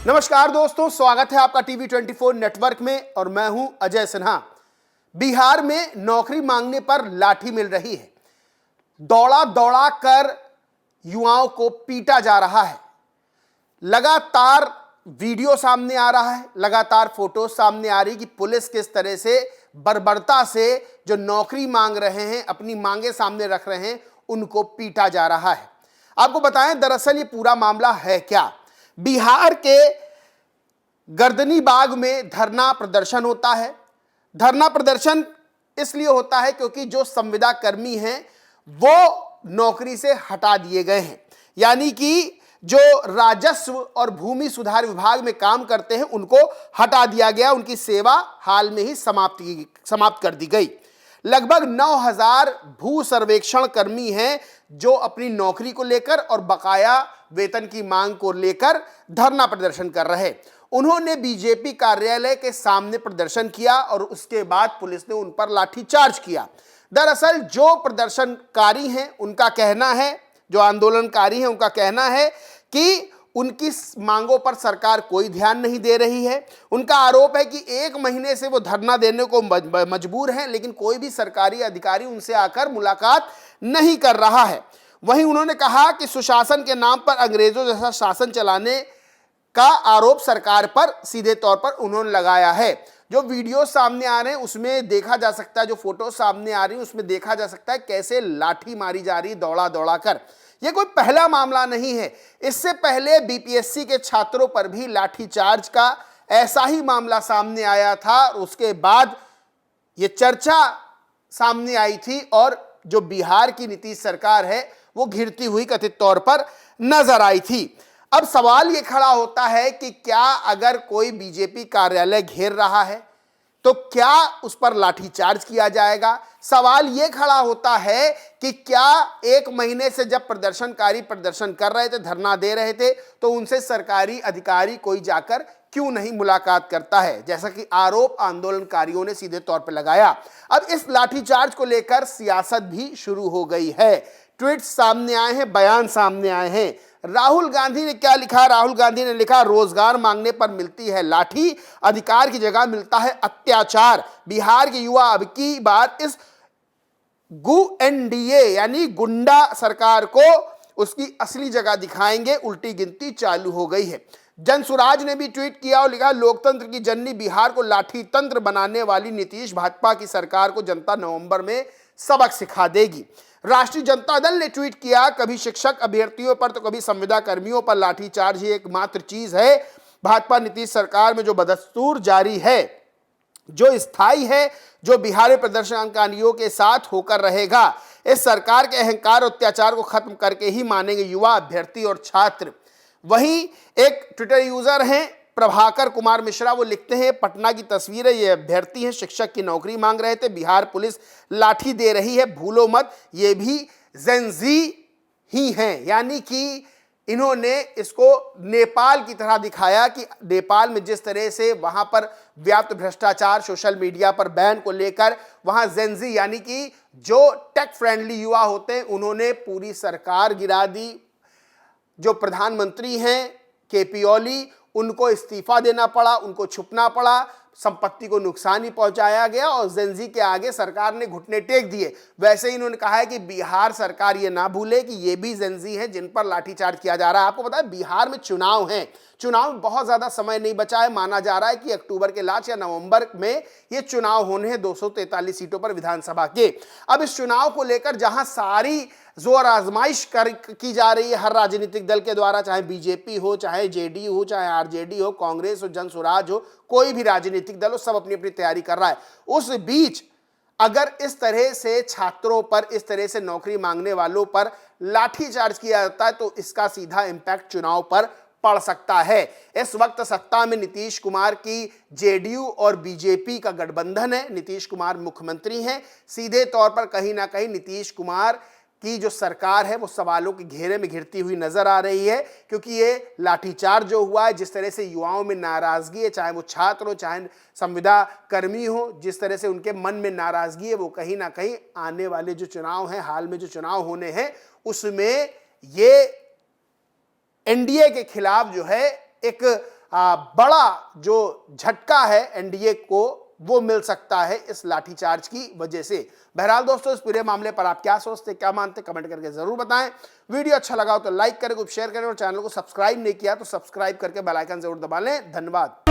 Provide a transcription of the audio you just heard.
नमस्कार दोस्तों, स्वागत है आपका टीवी 24 नेटवर्क में और मैं हूं अजय सिन्हा। बिहार में नौकरी मांगने पर लाठी मिल रही है। दौड़ा दौड़ा कर युवाओं को पीटा जा रहा है। लगातार वीडियो सामने आ रहा है, लगातार फोटो सामने आ रही कि पुलिस किस तरह से बर्बरता से जो नौकरी मांग रहे हैं, अपनी मांगे सामने रख रहे हैं, उनको पीटा जा रहा है। आपको बताएं दरअसल ये पूरा मामला है क्या। बिहार के गर्दनीबाग में धरना प्रदर्शन होता है। धरना प्रदर्शन इसलिए होता है क्योंकि जो संविदा कर्मी हैं वो नौकरी से हटा दिए गए हैं, यानी कि जो राजस्व और भूमि सुधार विभाग में काम करते हैं उनको हटा दिया गया, उनकी सेवा हाल में ही समाप्त कर दी गई। लगभग 9,000 भू सर्वेक्षण कर्मी हैं जो अपनी नौकरी को लेकर और बकाया वेतन की मांग को लेकर धरना प्रदर्शन कर रहे। उन्होंने बीजेपी कार्यालय के सामने प्रदर्शन किया और उसके बाद पुलिस ने उन पर लाठीचार्ज किया। दरअसल जो प्रदर्शनकारी हैं उनका कहना है, जो आंदोलनकारी हैं उनका कहना है कि उनकी मांगों पर सरकार कोई ध्यान नहीं दे रही है। उनका आरोप है कि 1 महीने से वो धरना देने को मजबूर हैं, लेकिन कोई भी सरकारी अधिकारी उनसे आकर मुलाकात नहीं कर रहा है। वहीं उन्होंने कहा कि सुशासन के नाम पर अंग्रेजों जैसा शासन चलाने का आरोप सरकार पर सीधे तौर पर उन्होंने लगाया है। जो वीडियो सामने आ रहे हैं उसमें देखा जा सकता है, जो फोटो सामने आ रही है उसमें देखा जा सकता है कैसे लाठी मारी जा रही दौड़ा दौड़ा कर। यह कोई पहला मामला नहीं है, इससे पहले बीपीएससी के छात्रों पर भी लाठीचार्ज का ऐसा ही मामला सामने आया था। उसके बाद यह चर्चा सामने आई थी और जो बिहार की नीतीश सरकार है वो घिरती हुई कथित तौर पर नजर आई थी। अब सवाल यह खड़ा होता है कि क्या अगर कोई बीजेपी कार्यालय घेर रहा है तो क्या उस पर लाठीचार्ज किया जाएगा। सवाल यह खड़ा होता है कि क्या 1 महीने से जब प्रदर्शनकारी प्रदर्शन कर रहे थे, धरना दे रहे थे, तो उनसे सरकारी अधिकारी कोई जाकर क्यों नहीं मुलाकात करता है, जैसा कि आरोप आंदोलनकारियों ने सीधे तौर पर लगाया। अब इस लाठीचार्ज को लेकर सियासत भी शुरू हो गई है। ट्वीट सामने आए हैं, बयान सामने आए हैं। राहुल गांधी ने क्या लिखा। राहुल गांधी ने लिखा, रोजगार मांगने पर मिलती है लाठी, अधिकार की जगह मिलता है अत्याचार। बिहार के युवा अब की बार इस एनडीए यानी गुंडा सरकार को उसकी असली जगह दिखाएंगे। उल्टी गिनती चालू हो गई है। जनसुराज ने भी ट्वीट किया और लिखा, लोकतंत्र की जननी बिहार को लाठी तंत्र बनाने वाली नीतीश भाजपा की सरकार को जनता नवंबर में सबक सिखा देगी। राष्ट्रीय जनता दल ने ट्वीट किया, कभी शिक्षक अभ्यर्थियों पर तो कभी संविदा कर्मियों पर लाठीचार्ज ही एकमात्र चीज है। भाजपा नीतीश सरकार में जो बदस्तूर जारी है, जो स्थायी है, जो बिहारी प्रदर्शनकारियों के साथ होकर रहेगा। इस सरकार के अहंकार और अत्याचार को खत्म करके ही मानेंगे युवा, अभ्यर्थी और छात्र। वहीं एक ट्विटर यूजर हैं प्रभाकर कुमार मिश्रा, वो लिखते हैं, पटना की तस्वीर है, ये अभ्यर्थी हैं, शिक्षक की नौकरी मांग रहे थे, बिहार पुलिस लाठी दे रही है, भूलो मत, ये भी जेनजी ही हैं। यानी कि इन्होंने इसको नेपाल की तरह दिखाया कि नेपाल में जिस तरह से वहां पर व्याप्त भ्रष्टाचार, सोशल मीडिया पर बैन को लेकर वहां जेनजी यानी कि जो टेक फ्रेंडली युवा होते हैं उन्होंने पूरी सरकार गिरा दी। जो प्रधानमंत्री हैं केपी ओली, उनको इस्तीफा देना पड़ा, उनको छुपना पड़ा, संपत्ति को नुकसान ही पहुंचाया गया और जेनजी के आगे सरकार ने घुटने टेक दिए। वैसे ही इन्होंने कहा है कि बिहार सरकार ये ना भूले कि ये भी जेनजी हैं जिन पर लाठीचार्ज किया जा रहा है। आपको पता है बिहार में चुनाव हैं, चुनाव में बहुत ज्यादा समय नहीं बचा है। माना जा रहा है कि अक्टूबर के लास्ट या नवंबर में ये चुनाव होने हैं 243 सीटों पर विधानसभा के। अब इस चुनाव को लेकर जहां सारी जोर आजमाइश की जा रही है हर राजनीतिक दल के द्वारा, चाहे बीजेपी हो, चाहे जेडीयू हो, चाहे आरजेडी हो, कांग्रेस हो, जनसुराज हो, कोई भी राजनीतिक दल हो, सब अपनी अपनी तैयारी कर रहा है। उस बीच अगर इस तरह से छात्रों पर, इस तरह से नौकरी मांगने वालों पर लाठीचार्ज किया जाता है तो इसका सीधा इंपैक्ट चुनाव पर पड़ सकता है। इस वक्त सत्ता में नीतीश कुमार की जेडीयू और बीजेपी का गठबंधन है। नीतीश कुमार मुख्यमंत्री हैं। सीधे तौर पर कहीं ना कहीं नीतीश कुमार की जो सरकार है वो सवालों के घेरे में घिरती हुई नजर आ रही है, क्योंकि ये लाठीचार्ज जो हुआ है, जिस तरह से युवाओं में नाराजगी है, चाहे वो छात्र हो, चाहे संविदा कर्मी हो, जिस तरह से उनके मन में नाराजगी है, वो कहीं ना कहीं आने वाले जो चुनाव हैं, हाल में जो चुनाव होने हैं, उसमें ये एनडीए के खिलाफ जो है एक बड़ा जो झटका है एनडीए को वो मिल सकता है इस लाठीचार्ज की वजह से। बहरहाल दोस्तों, इस पूरे मामले पर आप क्या सोचते, क्या मानते, कमेंट करके जरूर बताएं। वीडियो अच्छा लगा हो तो लाइक करें, कुछ शेयर करें और चैनल को सब्सक्राइब नहीं किया तो सब्सक्राइब करके बेल आइकन जरूर दबा लें। धन्यवाद।